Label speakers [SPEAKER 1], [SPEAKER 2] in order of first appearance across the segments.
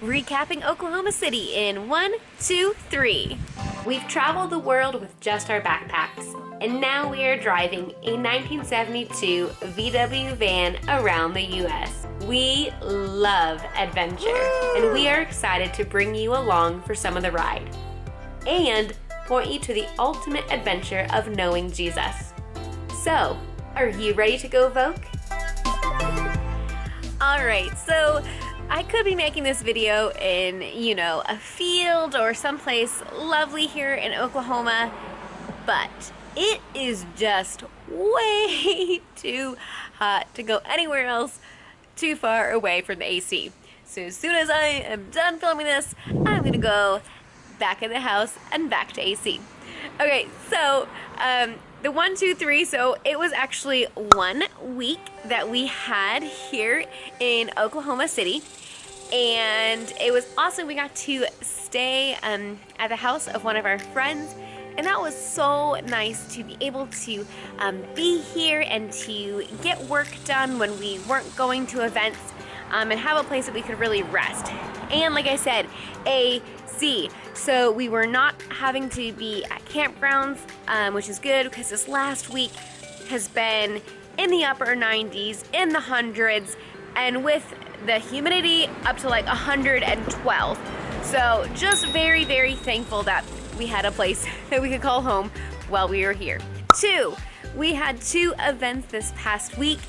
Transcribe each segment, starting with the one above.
[SPEAKER 1] recapping Oklahoma City in 1, 2, 3. We've traveled the world with just our backpacks, and now we are driving a 1972 VW van around the U.S. We love adventure, and we are excited to bring you along for some of the ride and point you to the ultimate adventure of knowing Jesus. So, are you ready to go, Voke? Alright, so I could be making this video in, a field or someplace lovely here in Oklahoma, but it is just way too hot to go anywhere else too far away from the AC. So as soon as I am done filming this, I'm gonna go back in the house and back to AC. Okay, so the 1, 2, 3, so it was actually 1 week that we had here in Oklahoma City, and it was awesome. We got to stay at the house of one of our friends, and that was so nice to be able to be here and to get work done when we weren't going to events, and have a place that we could really rest. And like I said, AC. So we were not having to be at campgrounds, which is good because this last week has been in the upper 90s, in the hundreds, and with the humidity up to like 112. So just very, very thankful that we had a place that we could call home while we were here. 2, we had 2 events this past week.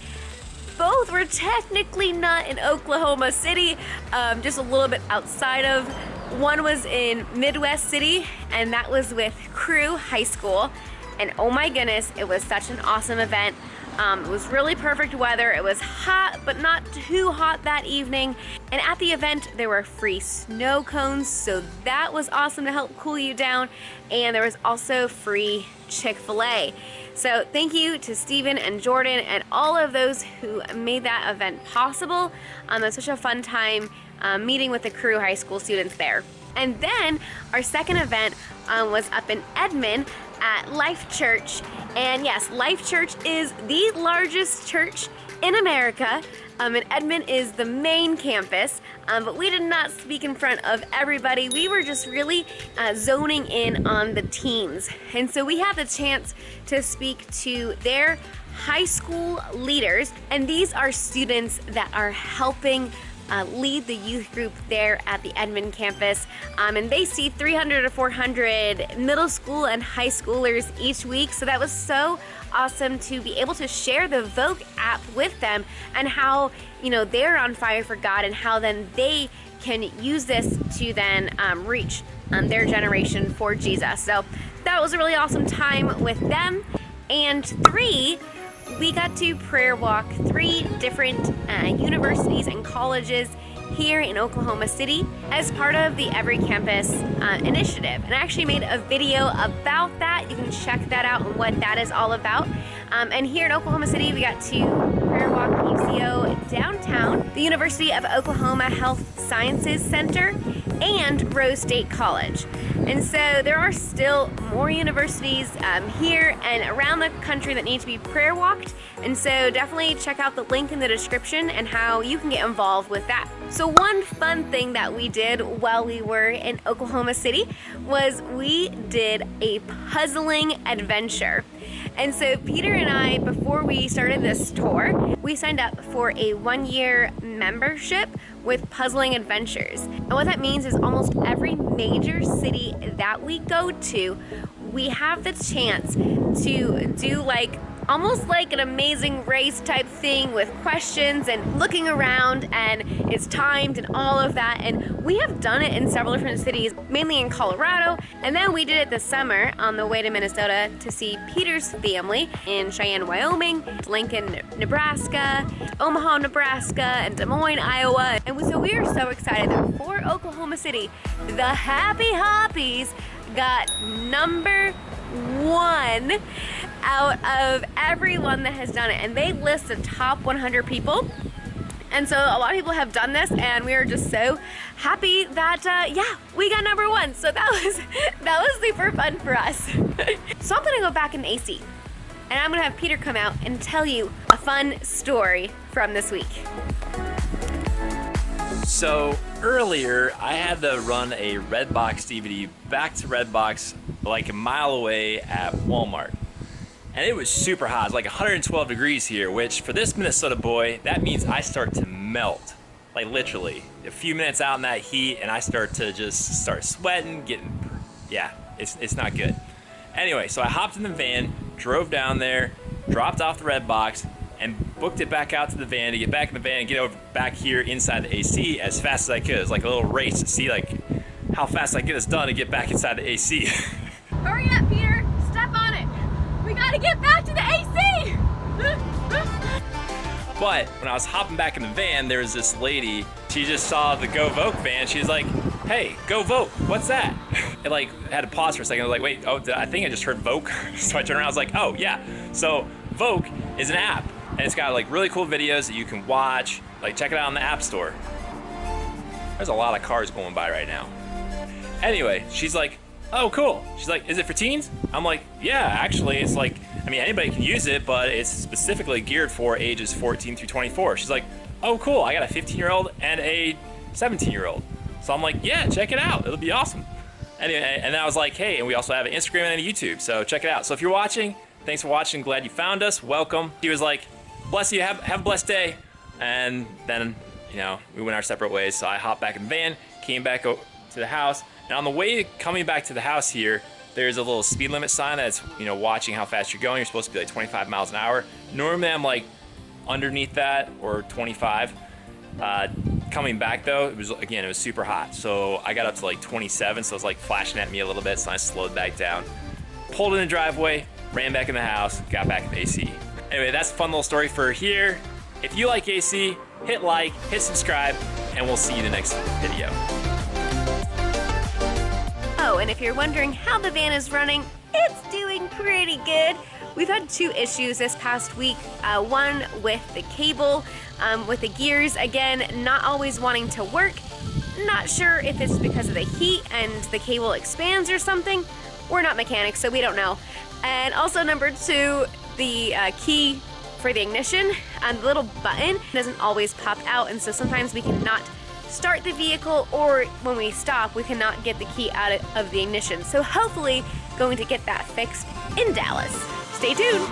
[SPEAKER 1] Both were technically not in Oklahoma City, just a little bit outside of. One was in Midwest City, and that was with Crew High School. And oh my goodness, it was such an awesome event. It was really perfect weather. It was hot, but not too hot that evening. And at the event, there were free snow cones, so that was awesome to help cool you down. And there was also free Chick-fil-A. So thank you to Steven and Jordan and all of those who made that event possible. It was such a fun time meeting with the Crew High School students there. And then our second event was up in Edmond at Life.Church. And yes, Life.Church is the largest church in America. And Edmond is the main campus, but we did not speak in front of everybody. We were just really zoning in on the teens. And so we had the chance to speak to their high school leaders, and these are students that are helping lead the youth group there at the Edmond campus, and they see 300 to 400 middle school and high schoolers each week. So that was so awesome to be able to share the Voke app with them and how they're on fire for God and how then they can use this to then reach their generation for Jesus. So that was a really awesome time with them. And 3, we got to prayer walk 3 different universities and colleges here in Oklahoma City as part of the Every Campus initiative. And I actually made a video about that. You can check that out and what that is all about. And here in Oklahoma City, we got to prayer walk UCO downtown, the University of Oklahoma Health Sciences Center, and Rose State College. And so there are still more universities here and around the country that need to be prayer walked. And so definitely check out the link in the description and how you can get involved with that. So one fun thing that we did while we were in Oklahoma City was we did a puzzling adventure. And so Peter and I, before we started this tour, we signed up for a 1-year membership with Puzzling Adventures. And what that means is almost every major city that we go to, we have the chance to do almost like an Amazing Race type thing with questions and looking around, and it's timed and all of that. And we have done it in several different cities, mainly in Colorado, and then we did it this summer on the way to Minnesota to see Peter's family in Cheyenne, Wyoming, Lincoln, Nebraska, Omaha, Nebraska, and Des Moines, Iowa. And so we are so excited that for Oklahoma City, the Happy Hoppies got number 1 out of everyone that has done it, and they list the top 100 people. And so a lot of people have done this, and we are just so happy that we got number 1. So that was super fun for us. So I'm gonna go back in AC, and I'm gonna have Peter come out and tell you a fun story from this week.
[SPEAKER 2] So earlier, I had to run a Redbox DVD back to Redbox like a mile away at Walmart. And it was super hot. It's like 112 degrees here, which for this Minnesota boy, that means I start to melt. Like literally. A few minutes out in that heat and I start sweating, yeah, it's not good. Anyway, so I hopped in the van, drove down there, dropped off the Redbox, and booked it back out to the van to get back in the van and get over back here inside the AC as fast as I could. It was like a little race to see like how fast I get this done and get back inside the AC.
[SPEAKER 1] Hurry up, Peter. Step on it. We gotta get back to the AC.
[SPEAKER 2] But when I was hopping back in the van, there was this lady. She just saw the Go Voke van. She was like, "Hey, Go Voke, what's that?" It like had to pause for a second. I was like, "Wait, oh, I think I just heard Voke." So I turned around. I was like, "Oh yeah." So Voke is an app, and it's got like really cool videos that you can watch. Like check it out on the App Store. There's a lot of cars going by right now. Anyway, she's like, "Oh, cool." She's like, "Is it for teens?" I'm like, "Yeah, actually, it's like, I mean, anybody can use it, but it's specifically geared for ages 14 through 24. She's like, "Oh, cool. I got a 15-year-old and a 17-year-old. So I'm like, "Yeah, check it out. It'll be awesome." Anyway, and then I was like, "Hey, and we also have an Instagram and a YouTube, so check it out." So if you're watching, thanks for watching. Glad you found us. Welcome. He was like, "Bless you. Have a blessed day." And then, you know, we went our separate ways. So I hopped back in the van, came back to the house, and on the way coming back to the house here, there's a little speed limit sign that's, you know, watching how fast you're going. You're supposed to be like 25 miles an hour. Normally I'm like underneath that or 25. Coming back though, it was super hot. So I got up to like 27, so it was like flashing at me a little bit, so I slowed back down. Pulled in the driveway, ran back in the house, got back in the AC. Anyway, that's a fun little story for here. If you like AC, hit like, hit subscribe, and we'll see you in the next video.
[SPEAKER 1] Oh, and if you're wondering how the van is running, it's doing pretty good. We've had 2 issues this past week. One with the cable, with the gears, again, not always wanting to work. Not sure if it's because of the heat and the cable expands or something. We're not mechanics, so we don't know. And also number 2, the key for the ignition, the little button doesn't always pop out, and so sometimes we cannot start the vehicle, or when we stop, we cannot get the key out of the ignition. So hopefully going to get that fixed in Dallas. Stay tuned.